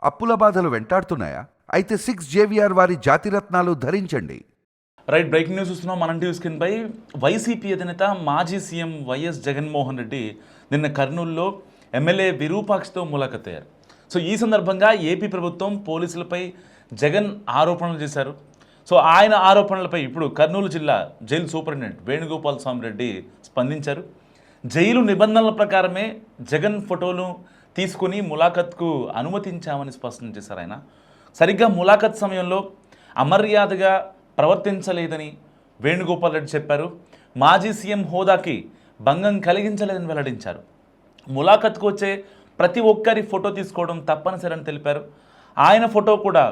అప్పుల బాధలు వెంటాడుతున్నాయా? అయితే 6 JVR వారి జాతిరత్నాలు ధరించండి. రైట్, బ్రేకింగ్ న్యూస్ చూస్తున్నాం మనం టీవీ స్క్రీన్ పై. వైసీపీ అధినేత మాజీ సీఎం వైఎస్ జగన్మోహన్ రెడ్డి నిన్న కర్నూలులో ఎమ్మెల్యే విరూపాక్షతో ములాఖత్ అయ్యారు. సో ఈ సందర్భంగా ఏపీ ప్రభుత్వం పోలీసులపై జగన్ ఆరోపణలు చేశారు. సో ఆయన ఆరోపణలపై ఇప్పుడు కర్నూలు జిల్లా జైలు సూపరింటెండెంట్ వేణుగోపాల్ స్వామి రెడ్డి స్పందించారు. జైలు నిబంధనల ప్రకారమే జగన్ ఫోటోలు తీసుకుని ములాఖత్కు అనుమతించామని స్పష్టం చేశారు. ఆయన సరిగ్గా ములాఖత్ సమయంలో అమర్యాదగా ప్రవర్తించలేదని వేణుగోపాల్ రెడ్డి చెప్పారు. మాజీ సీఎం హోదాకి భంగం కలిగించలేదని వెల్లడించారు. ములాఖత్కు వచ్చే ప్రతి ఒక్కరి ఫోటో తీసుకోవడం తప్పనిసరి అని తెలిపారు. ఆయన ఫోటో కూడా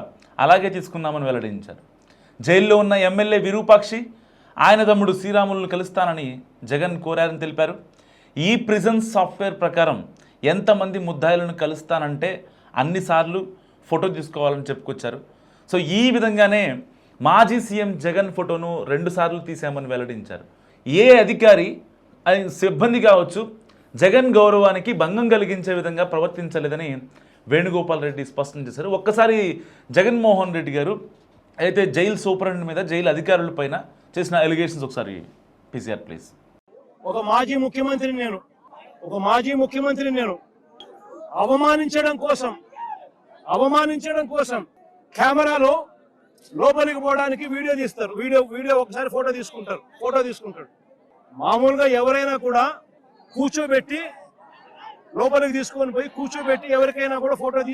అలాగే తీసుకున్నామని వెల్లడించారు. జైల్లో ఉన్న ఎమ్మెల్యే విరూపాక్షి ఆయన తమ్ముడు శ్రీరాములను కలుస్తానని జగన్ కోరారని తెలిపారు. ఈ ప్రిజన్ సాఫ్ట్వేర్ ప్రకారం ఎంతమంది ముద్దాయిలను కలుస్తానంటే అన్నిసార్లు ఫోటో తీసుకోవాలని చెప్పుకొచ్చారు. సో ఈ విధంగానే మాజీ సీఎం జగన్ ఫోటోను 2 సార్లు తీసామని వెల్లడించారు. ఏ అధికారి సిబ్బంది కావచ్చు జగన్ గౌరవానికి భంగం కలిగించే విధంగా ప్రవర్తించలేదని వేణుగోపాల్ రెడ్డి స్పష్టం చేశారు. ఒక్కసారి జగన్మోహన్ రెడ్డి గారు అయితే జైలు సూపరింటెండెంట్ మీద జైలు అధికారుల పైన చేసిన ఎలిగేషన్స్ ఒకసారి పీసీఆర్ ప్లీజ్. ఒక మాజీ ముఖ్యమంత్రి నేను అవమానించడం కోసం కెమెరాలో లోపలికి పోవడానికి వీడియో తీస్తారు. వీడియో ఒకసారి ఫోటో తీసుకుంటాడు. మామూలుగా ఎవరైనా కూడా కూర్చోబెట్టి లోపలికి తీసుకొని పోయి కూర్చోబెట్టి ఎవరికైనా కూడా ఫోటో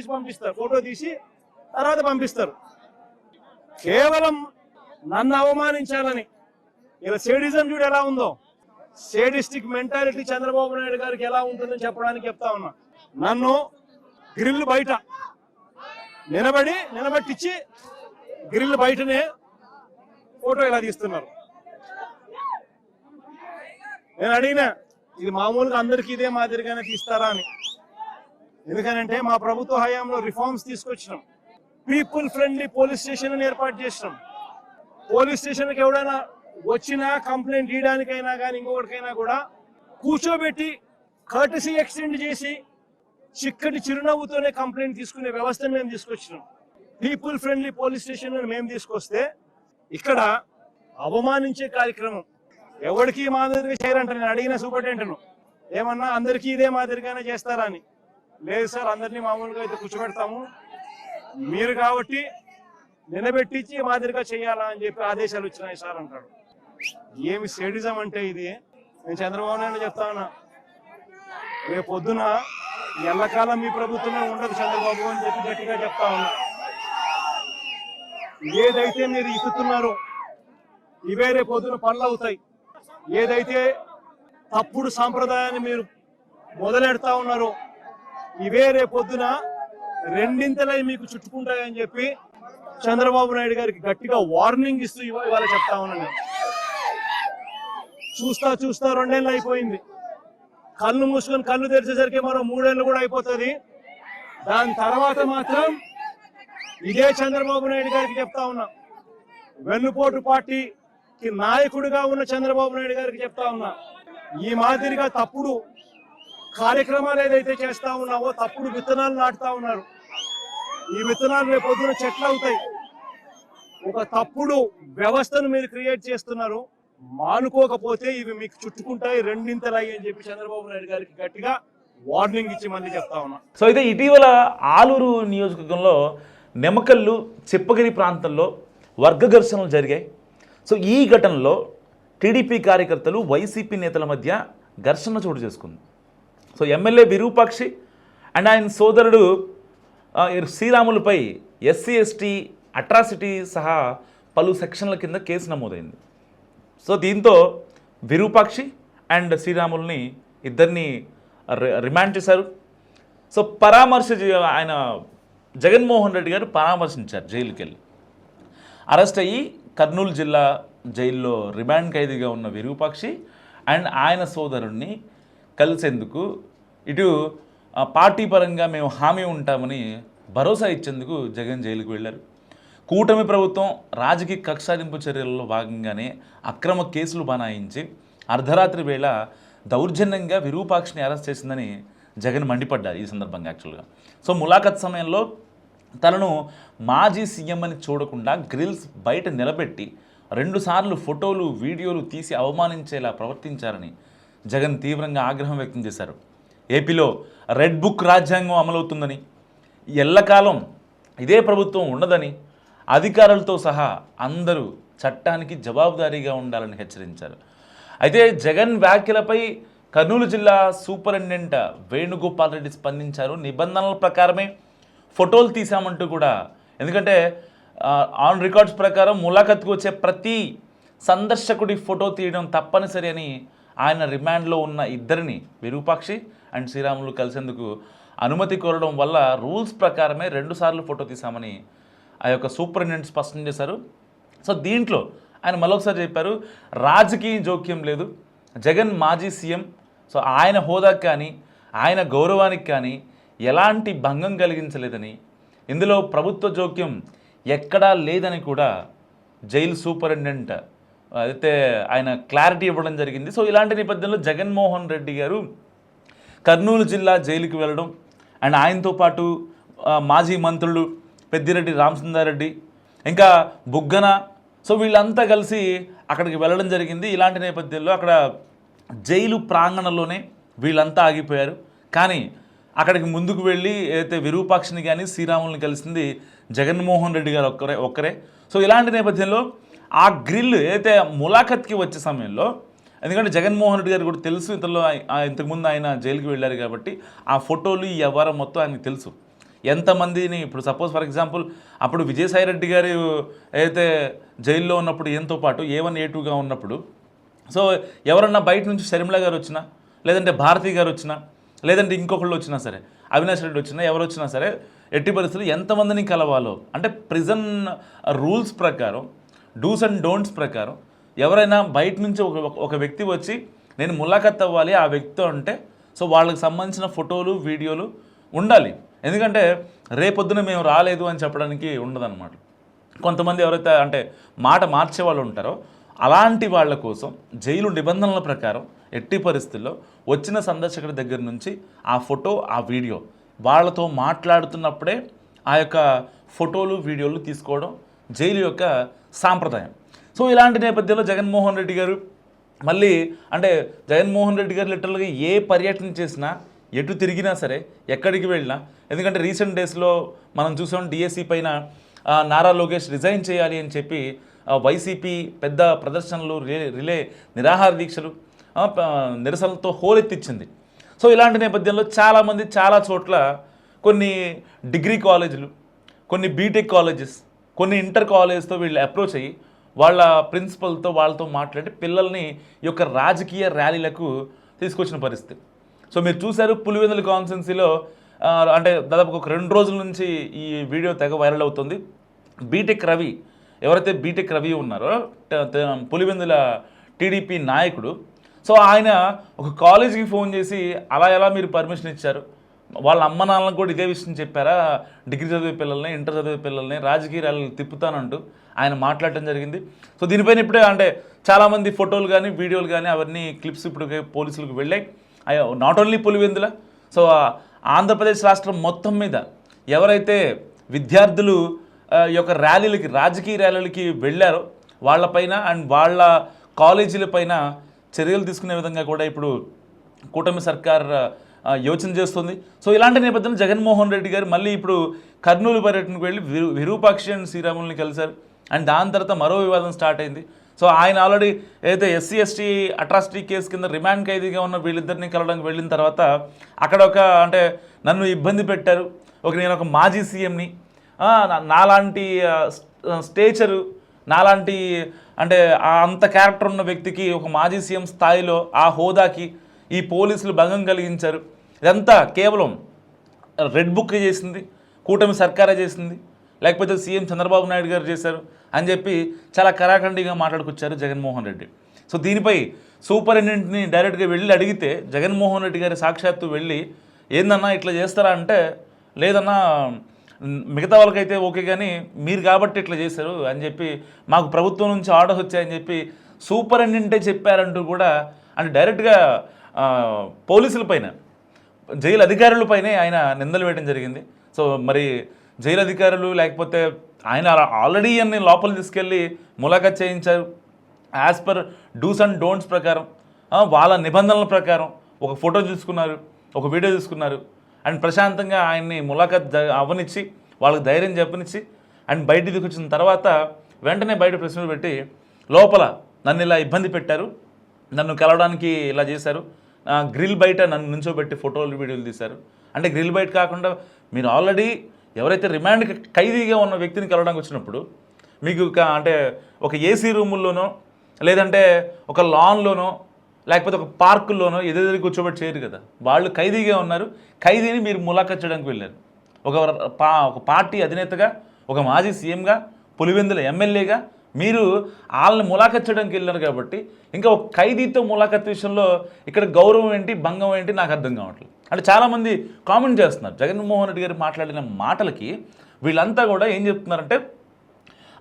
తీసి తర్వాత పంపిస్తారు. కేవలం నన్ను అవమానించాలని ఇలా సేడిజం చూడు ఎలా ఉందో, సేడిస్టిక్ మెంటాలిటీ చంద్రబాబు నాయుడు గారికి ఎలా ఉంటుందని చెప్పడానికి చెప్తా ఉన్నా. నన్ను గ్రిల్ బయట నిలబెట్టించి గ్రిల్ బయటనే ఫోటో ఇలా తీస్తున్నారు. నేను అడిగినా ఇది మామూలుగా అందరికీ ఇదే మాదిరిగానే తీస్తారా అని. ఎందుకనంటే మా ప్రభుత్వ హయాంలో రిఫార్మ్స్ తీసుకొచ్చినాం. పీపుల్ ఫ్రెండ్లీ పోలీస్ స్టేషన్ ఏర్పాటు చేసినాం. పోలీస్ స్టేషన్కి ఎవడైనా వచ్చినా కంప్లైంట్ ఇవ్వడానికైనా కానీ ఇంకొకటికైనా కూడా కూర్చోబెట్టి కర్టసీ ఎక్స్టెండ్ చేసి చిక్కటి చిరునవ్వుతోనే కంప్లైంట్ తీసుకునే వ్యవస్థను మేము తీసుకొచ్చినాం. పీపుల్ ఫ్రెండ్లీ పోలీస్ స్టేషన్ మేము తీసుకొస్తే ఇక్కడ అవమానించే కార్యక్రమం ఎవరికి మాదిరిగా చేయరంట. నేను అడిగిన సూపరింటెండెంట్ను ఏమన్నా అందరికీ ఇదే మాదిరిగానే చేస్తారా అని. లేదు సార్, అందరినీ మామూలుగా అయితే కూర్చోబెడతాము, మీరు కాబట్టి నిలబెట్టించి మాదిరిగా చేయాలా అని చెప్పి ఆదేశాలు వచ్చినాయి సార్ అంటాడు. ఏమి సేడిజం అంటే ఇది. నేను చంద్రబాబు నాయుడు చెప్తా ఉన్నా, రేపు పొద్దున ఎల్లకాలం మీ ప్రభుత్వమే ఉండదు చంద్రబాబు అని చెప్పి గట్టిగా చెప్తా ఉన్నా. ఏదైతే మీరు ఇస్తున్నారో ఇవే రేపు పొద్దున పనులు అవుతాయి. ఏదైతే తప్పుడు సాంప్రదాయాన్ని మీరు మొదలెడతా ఉన్నారో ఇవే రేపు పొద్దున రెండింతలై మీకు చుట్టుకుంటాయని చెప్పి చంద్రబాబు నాయుడు గారికి గట్టిగా వార్నింగ్ ఇస్తూ ఇవాళ చెప్తా ఉన్నాను. చూస్తా 2 ఏళ్ళు అయిపోయింది. కళ్ళు మూసుకొని కళ్ళు తెరిచేసరికి మరో 3 ఏళ్ళు కూడా అయిపోతుంది. దాని తర్వాత మాత్రం ఇదే చంద్రబాబు నాయుడు గారికి చెప్తా ఉన్నా, వెన్నుపోటు పార్టీకి నాయకుడిగా ఉన్న చంద్రబాబు నాయుడు గారికి చెప్తా ఉన్నా, ఈ మాదిరిగా తప్పుడు కార్యక్రమాలు ఏదైతే చేస్తా ఉన్నావో, తప్పుడు విత్తనాలు నాటుతా ఉన్నారు. ఈ విత్తనాలు రేపు పొద్దున చెట్లు అవుతాయి. ఒక తప్పుడు వ్యవస్థను మీరు క్రియేట్ చేస్తున్నారు. మానుకోకపోతే ఇవి మీకు చుట్టుకుంటాయి, రెండింతలాయి అని చెప్పి చంద్రబాబు నాయుడు గారికి గట్టిగా వార్నింగ్ ఇచ్చి మళ్ళీ చెప్తా ఉన్నా. సో అయితే ఇటీవల ఆలూరు నియోజకవర్గంలో నెమకల్లు చిప్పగిరి ప్రాంతంలో వర్గ ఘర్షణలు జరిగాయి. సో ఈ ఘటనలో టీడీపీ కార్యకర్తలు వైసీపీ నేతల మధ్య ఘర్షణ చోటు చేసుకుంది. సో ఎమ్మెల్యే విరూపాక్షి అండ్ ఆయన సోదరుడు శ్రీరాములపై SC/ST అట్రాసిటీ సహా పలు సెక్షన్ల కింద కేసు నమోదైంది. సో దీంతో విరూపాక్షి అండ్ శ్రీరాముల్ని ఇద్దరిని రిమాండ్ చేశారు. సో ఆయన జగన్మోహన్ రెడ్డి గారు పరామర్శించారు జైలుకి వెళ్ళి. అరెస్ట్ అయ్యి కర్నూలు జిల్లా జైల్లో రిమాండ్ ఖైదీగా ఉన్న విరూపాక్షి అండ్ ఆయన సోదరుణ్ణి కలిసేందుకు ఇటు పార్టీ పరంగా మేము హామీ ఉంటామని భరోసా ఇచ్చేందుకు జగన్ జైలుకు వెళ్ళారు. కూటమి ప్రభుత్వం రాజకీయ కక్షాదింపు చర్యలలో భాగంగానే అక్రమ కేసులు బనాయించి అర్ధరాత్రి వేళ దౌర్జన్యంగా విరూపాక్షిని అరెస్ట్ చేసిందని జగన్ మండిపడ్డారు ఈ సందర్భంగా యాక్చువల్గా. సో ములాఖత్ సమయంలో తనను మాజీ సీఎం అని చూడకుండా గ్రిల్స్ బయట నిలబెట్టి 2 సార్లు ఫోటోలు వీడియోలు తీసి అవమానించేలా ప్రవర్తించారని జగన్ తీవ్రంగా ఆగ్రహం వ్యక్తం చేశారు. ఏపీలో రెడ్ బుక్ రాజ్యాంగం అమలవుతుందని, ఎల్లకాలం ఇదే ప్రభుత్వం ఉండదని, అధికారులతో సహా అందరూ చట్టానికి జవాబుదారీగా ఉండాలని హెచ్చరించారు. అయితే జగన్ వ్యాఖ్యలపై కర్నూలు జిల్లా సూపరింటెండెంట్ వేణుగోపాల్ రెడ్డి స్పందించారు. నిబంధనల ప్రకారమే ఫోటోలు తీసామంటూ కూడా, ఎందుకంటే ఆన్ రికార్డ్స్ ప్రకారం ములాఖత్కు వచ్చే ప్రతి సందర్శకుడి ఫోటో తీయడం తప్పనిసరి అని ఆయన రిమాండ్లో ఉన్న ఇద్దరిని, విరూపాక్షి అండ్ శ్రీరాములు కలిసేందుకు అనుమతి కోరడం వల్ల రూల్స్ ప్రకారమే 2 సార్లు ఫోటో తీసామని ఆ యొక్క సూపరింటెండెంట్ స్పష్టం చేశారు. సో దీంట్లో ఆయన మరొకసారి చెప్పారు, రాజకీయ జోక్యం లేదు, జగన్ మాజీ సీఎం, సో ఆయన హోదాకి కానీ ఆయన గౌరవానికి కానీ ఎలాంటి భంగం కలిగించలేదని, ఇందులో ప్రభుత్వ జోక్యం ఎక్కడా లేదని కూడా జైలు సూపరింటెండెంట్ అయితే ఆయన క్లారిటీ ఇవ్వడం జరిగింది. సో ఇలాంటి నేపథ్యంలో జగన్మోహన్ రెడ్డి గారు కర్నూలు జిల్లా జైలుకి వెళ్ళడం అండ్ ఆయనతో పాటు మాజీ మంత్రులు పెద్దిరెడ్డి రామచంద్రారెడ్డి ఇంకా బుగ్గన, సో వీళ్ళంతా కలిసి అక్కడికి వెళ్ళడం జరిగింది. ఇలాంటి నేపథ్యంలో అక్కడ జైలు ప్రాంగణంలోనే వీళ్ళంతా ఆగిపోయారు. కానీ అక్కడికి ముందుకు వెళ్ళి ఏదైతే విరూపాక్షిని కానీ శ్రీరాముల్ని కలిసింది జగన్మోహన్ రెడ్డి గారు ఒక్కరే. సో ఇలాంటి నేపథ్యంలో ఆ గ్రిల్ ఏదైతే ములాఖత్కి వచ్చే సమయంలో, ఎందుకంటే జగన్మోహన్ రెడ్డి గారు కూడా తెలుసు ఇంతకుముందు ఆయన జైలుకి వెళ్ళారు కాబట్టి ఆ ఫోటోలు ఈ వ్యవహారం మొత్తం ఆయనకు తెలుసు. ఎంతమందిని ఇప్పుడు సపోజ్ ఫర్ ఎగ్జాంపుల్ అప్పుడు విజయసాయి రెడ్డి గారు ఏదైతే జైల్లో ఉన్నప్పుడు ఈయనతో పాటు A1 A2గా ఉన్నప్పుడు, సో ఎవరన్నా బయట నుంచి షర్మిల గారు వచ్చినా, లేదంటే భారతి గారు వచ్చినా, లేదంటే ఇంకొకళ్ళు వచ్చినా సరే, అవినాష్ రెడ్డి వచ్చినా, ఎవరు వచ్చినా సరే, ఎట్టి పరిస్థితులు ఎంతమందిని కలవాలో అంటే ప్రిజన్ రూల్స్ ప్రకారం, డూస్ అండ్ డోంట్స్ ప్రకారం ఎవరైనా బయట నుంచి ఒక వ్యక్తి వచ్చి నేను ములాఖత్ అవ్వాలి ఆ వ్యక్తితో అంటే, సో వాళ్ళకి సంబంధించిన ఫోటోలు వీడియోలు ఉండాలి. ఎందుకంటే రేపొద్దున మేము రాలేదు అని చెప్పడానికి ఉండదన్నమాట. కొంతమంది ఎవరైతే అంటే మాట మార్చే వాళ్ళు ఉంటారో అలాంటి వాళ్ళ కోసం జైలు నిబంధనల ప్రకారం ఎట్టి పరిస్థితుల్లో వచ్చిన సందర్శకుడి దగ్గర నుంచి ఆ ఫోటో ఆ వీడియో వాళ్ళతో మాట్లాడుతున్నప్పుడే ఆ యొక్క ఫోటోలు వీడియోలు తీసుకోవడం జైలు యొక్క సాంప్రదాయం. సో ఇలాంటి నేపథ్యంలో జగన్మోహన్ రెడ్డి గారు మళ్ళీ అంటే జగన్మోహన్ రెడ్డి గారు లిటరల్గా ఏ పర్యటన చేసినా, ఎటు తిరిగినా సరే, ఎక్కడికి వెళ్ళినా, ఎందుకంటే రీసెంట్ డేస్లో మనం చూసాం డిఎస్సి పైన నారా లోకేష్ రిజైన్ చేయాలి అని చెప్పి వైసీపీ పెద్ద ప్రదర్శనలు, రిలే నిరాహార దీక్షలు, నిరసనలతో హోరెత్తిచ్చింది. సో ఇలాంటి నేపథ్యంలో చాలామంది చాలా చోట్ల కొన్ని డిగ్రీ కాలేజీలు, కొన్ని బీటెక్ కాలేజెస్, కొన్ని ఇంటర్ కాలేజ్తో వీళ్ళు అప్రోచ్ అయ్యి వాళ్ళ ప్రిన్సిపల్తో వాళ్ళతో మాట్లాడి పిల్లల్ని ఈ యొక్క రాజకీయ ర్యాలీలకు తీసుకొచ్చిన పరిస్థితి. సో మీరు చూశారు పులివెందుల కాన్స్టిట్యున్సీలో అంటే దాదాపు ఒక 2 రోజుల నుంచి ఈ వీడియో తెగ వైరల్ అవుతుంది. బీటెక్ రవి, ఎవరైతే బీటెక్ రవి ఉన్నారో పులివెందుల టీడీపీ నాయకుడు, సో ఆయన ఒక కాలేజీకి ఫోన్ చేసి అలా ఎలా మీరు పర్మిషన్ ఇచ్చారు, వాళ్ళ అమ్మ నాన్నలకు కూడా ఇదే విషయం చెప్పారా, డిగ్రీ చదివే పిల్లల్ని, ఇంటర్ చదివే పిల్లల్ని రాజకీయ ర్యాలీలు తిప్పుతానంటూ ఆయన మాట్లాడటం జరిగింది. సో దీనిపైన ఇప్పుడే అంటే చాలామంది ఫోటోలు కానీ వీడియోలు కానీ అవన్నీ క్లిప్స్ ఇప్పుడు పోలీసులకు వెళ్ళాయి. Not only Pulivendula, so Andhra Pradesh రాష్ట్రం మొత్తం మీద ఎవరైతే విద్యార్థులు ఈ యొక్క ర్యాలీలకి, రాజకీయ ర్యాలీలకి వెళ్ళారో వాళ్ళపైన అండ్ వాళ్ళ కాలేజీలపైన చర్యలు తీసుకునే విధంగా కూడా ఇప్పుడు కూటమి సర్కార్ యోచన చేస్తుంది. సో ఇలాంటి నేపథ్యంలో జగన్మోహన్ రెడ్డి గారు మళ్ళీ ఇప్పుడు కర్నూలు పర్యటనకు వెళ్ళి విరూపాక్షి అండ్ శ్రీరాముల్ని కలిశారు. అండ్ దాని తర్వాత మరో వివాదం స్టార్ట్ అయింది. సో ఆయన ఆల్రెడీ ఏదైతే SC ST అట్రాసిటీ కేసు కింద రిమాండ్ ఖైదీగా ఉన్న వీళ్ళిద్దరిని కలవడానికి వెళ్ళిన తర్వాత అక్కడ ఒక అంటే నన్ను ఇబ్బంది పెట్టారు, నేను ఒక మాజీ సీఎంని, నాలాంటి స్టేచరు, నాలాంటి అంటే అంత క్యారెక్టర్ ఉన్న వ్యక్తికి ఒక మాజీ సీఎం స్థాయిలో ఆ హోదాకి ఈ పోలీసులు భంగం కలిగించారు. ఇదంతా కేవలం రెడ్ బుక్ చేసింది కూటమి సర్కారే చేసింది, లేకపోతే సీఎం చంద్రబాబు నాయుడు గారు చేశారు అని చెప్పి చాలా కరాఖండిగా మాట్లాడుకొచ్చారు జగన్మోహన్ రెడ్డి. సో దీనిపై సూపరింటెండెంట్ని డైరెక్ట్గా వెళ్ళి అడిగితే జగన్మోహన్ రెడ్డి గారి సాక్షాత్తు వెళ్ళి ఏందన్నా ఇట్లా చేస్తారా అంటే, లేదన్నా మిగతా వాళ్ళకైతే ఓకే కానీ మీరు కాబట్టి ఇట్లా చేశారు అని చెప్పి, మాకు ప్రభుత్వం నుంచి ఆర్డర్స్ వచ్చాయని చెప్పి సూపరింటెండెంటే చెప్పారంటూ కూడా అంటే డైరెక్ట్గా పోలీసులపైన, జైలు అధికారులపైనే ఆయన నిందలు వేయడం జరిగింది. సో మరి జైలు అధికారులు లేకపోతే ఆయన ఆల్రెడీ అన్ని లోపల తీసుకెళ్ళి ములాఖత్ చేయించారు. As per dos and don'ts ప్రకారం వాళ్ళ నిబంధనల ప్రకారం ఒక ఫోటో తీసుకున్నారు, ఒక వీడియో తీసుకున్నారు. అండ్ ప్రశాంతంగా ఆయన్ని ములాఖత్ అవ్వనిచ్చి వాళ్ళకి ధైర్యం చెప్పనిచ్చి అండ్ బయటికి వచ్చిన తర్వాత వెంటనే బయట ప్రశ్నలు పెట్టి లోపల నన్ను ఇలా ఇబ్బంది పెట్టారు, నన్ను కలవడానికి ఇలా చేశారు, గ్రిల్ బయట నన్ను నుంచోబెట్టి ఫోటోలు వీడియోలు తీశారు. అంటే గ్రిల్ బయట కాకుండా మీరు ఆల్రెడీ ఎవరైతే రిమాండ్ ఖైదీగా ఉన్న వ్యక్తిని కలవడానికి వచ్చినప్పుడు మీకు అంటే ఒక ఏసీ రూముల్లోనో లేదంటే ఒక లాన్లోనో లేకపోతే ఒక పార్కుల్లోనో ఎదురు కూర్చోబెట్టి చేయరు కదా. వాళ్ళు ఖైదీగా ఉన్నారు, ఖైదీని మీరు ములాఖత్ చేయడానికి వెళ్ళారు. ఒక పార్టీ అధినేతగా, ఒక మాజీ సీఎంగా, పులివెందుల ఎమ్మెల్యేగా మీరు వాళ్ళని ములాఖత్ చేయడానికి వెళ్ళారు కాబట్టి ఇంకా ఒక ఖైదీతో ములాఖత్ విషయంలో ఇక్కడ గౌరవం ఏంటి, భంగం ఏంటి నాకు అర్థం కావట్లేదు. అంటే చాలామంది కామెంట్ చేస్తున్నారు జగన్మోహన్ రెడ్డి గారు మాట్లాడిన మాటలకి. వీళ్ళంతా కూడా ఏం చెప్తున్నారంటే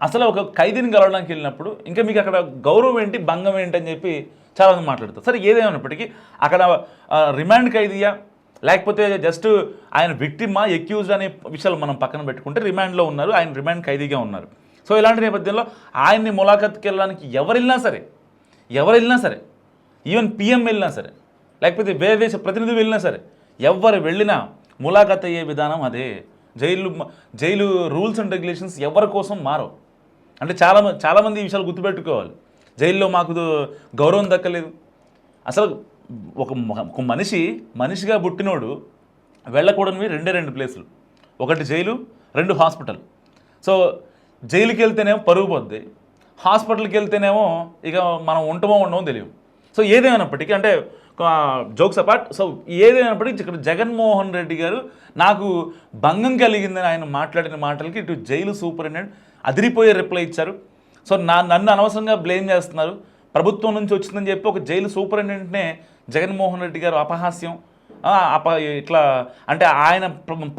అసలు ఒక ఖైదీని కలవడానికి వెళ్ళినప్పుడు ఇంకా మీకు అక్కడ గౌరవం ఏంటి, భంగం ఏంటి అని చెప్పి చాలామంది మాట్లాడతారు. సరే ఏదేమైనప్పటికీ అక్కడ రిమాండ్ ఖైదీయా లేకపోతే జస్ట్ ఆయన విక్టిమా ఎక్యూజ్డ్ అనే విషయాలు మనం పక్కన పెట్టుకుంటే రిమాండ్లో ఉన్నారు, ఆయన రిమాండ్ ఖైదీగా ఉన్నారు. సో ఇలాంటి నేపథ్యంలో ఆయన్ని ములాఖత్కి వెళ్ళడానికి ఎవరు వెళ్ళినా సరే ఈవెన్ పిఎం వెళ్ళినా సరే లేకపోతే వేరే దేశ ప్రతినిధి వెళ్ళినా సరే ఎవరు వెళ్ళినా ములాఖత్ అయ్యే విధానం అదే. జైలు రూల్స్ అండ్ రెగ్యులేషన్స్ ఎవరి కోసం మారవు. అంటే చాలామంది ఈ విషయాలు గుర్తుపెట్టుకోవాలి. జైల్లో మాకు గౌరవం దక్కలేదు. అసలు ఒక మనిషిగా పుట్టినోడు వెళ్ళకూడనివి రెండు ప్లేసులు, ఒకటి జైలు, 2 హాస్పిటల్. సో జైలుకి వెళ్తేనేమో పరుగు పోద్ది, హాస్పిటల్కి వెళ్తేనేమో ఇక మనం ఉండమో తెలియదు. సో ఏదేమైనప్పటికీ అంటే జోక్స్ అపార్ట్, సో ఏదేమైనప్పటికీ ఇక్కడ జగన్మోహన్ రెడ్డి గారు నాకు భంగం కలిగిందని ఆయన మాట్లాడిన మాటలకి ఇటు జైలు సూపరింటెండెంట్ అదిరిపోయే రిప్లై ఇచ్చారు. సో నన్ను అనవసరంగా బ్లేమ్ చేస్తున్నారు, ప్రభుత్వం నుంచి వచ్చిందని చెప్పి ఒక జైలు సూపరింటెండెంట్నే జగన్మోహన్ రెడ్డి గారు అపహాస్యం ఇట్లా అంటే ఆయన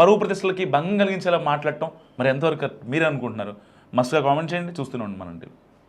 పరువు ప్రతిష్టలకి భంగం కలిగించేలా మాట్లాడటం మరి ఎంతవరకు మీరే అనుకుంటున్నారు? మస్తుగా కామెంట్ చేయండి. చూస్తూనే ఉండండి మన టీవీ.